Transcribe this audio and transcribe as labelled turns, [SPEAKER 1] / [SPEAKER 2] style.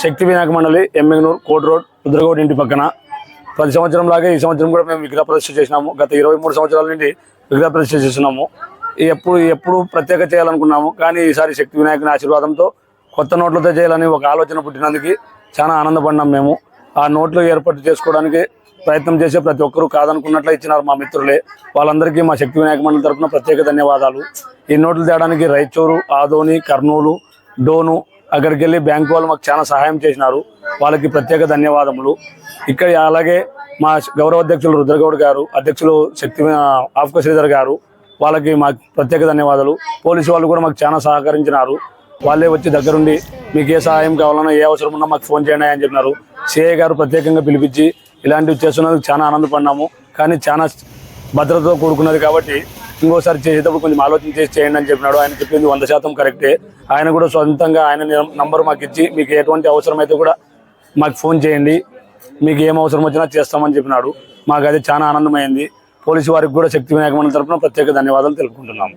[SPEAKER 1] శక్తి వినాయక మండలి Yemmiganur coat road Rudragoud ఇంటి పక్కన ప్రతి సంవత్సరం లాగే ఈ సంవత్సరం కూడా మేము విగ్రహ ప్రతిష్ఠ చేసినాము. గత 23 సంవత్సరాల నుండి విగ్రహ ప్రతిష్ఠ చేస్తున్నాము. ఎప్పుడు ప్రత్యేక చేయాలనుకున్నాము, కానీ ఈసారి శక్తి వినాయకుని ఆశీర్వాదంతో కొత్త నోట్లతో చేయాలని ఒక ఆలోచన పుట్టినందుకు చాలా ఆనందపడినాం. మేము ఆ నోట్లు ఏర్పాటు చేసుకోవడానికి ప్రయత్నం చేసే ప్రతి ఒక్కరూ కాదనుకున్నట్లు ఇచ్చినారు మా మిత్రులే. వాళ్ళందరికీ మా శక్తి వినాయక మండలి తరఫున ప్రత్యేక ధన్యవాదాలు. ఈ నోట్లు తేయడానికి రాయచూరు, ఆదోని, కర్నూలు, డోను అక్కడికి వెళ్ళి బ్యాంకు వాళ్ళు మాకు చాలా సహాయం చేసినారు. వాళ్ళకి ప్రత్యేక ధన్యవాదములు. ఇక్కడ అలాగే మా గౌరవ అధ్యక్షులు రుద్రగౌడ్ గారు, అధ్యక్షులు శక్తి ఆఫ్క శ్రీధర్ గారు, వాళ్ళకి మాకు ప్రత్యేక ధన్యవాదాలు. పోలీసు వాళ్ళు కూడా మాకు చాలా సహకరించినారు. వాళ్ళే వచ్చి దగ్గరుండి మీకు ఏ సహాయం కావాలన్నా ఏ అవసరం ఉన్నా మాకు ఫోన్ చేయండి అని చెప్పినారు. సిఐ గారు ప్రత్యేకంగా పిలిపించి ఇలాంటివి చేస్తున్నందుకు చాలా ఆనందపడినాము. కానీ చాలా భద్రతతో కూడుకున్నది కాబట్టి ఇంకోసారి చేసేటప్పుడు కొంచెం ఆలోచన చేసి చేయండి అని చెప్పినాడు. ఆయన చెప్పింది 100% కరెక్టే. ఆయన కూడా సొంతంగా ఆయన నంబర్ మాకు ఇచ్చి మీకు ఎటువంటి అవసరం అయితే కూడా మాకు ఫోన్ చేయండి, మీకు ఏం అవసరం వచ్చినా చేస్తామని చెప్పినాడు. మాకు అది చాలా ఆనందమైంది. పోలీసు వారికి కూడా శక్తి వినాయక మండలి తరఫున ప్రత్యేక ధన్యవాదాలు తెలుపుకుంటున్నాము.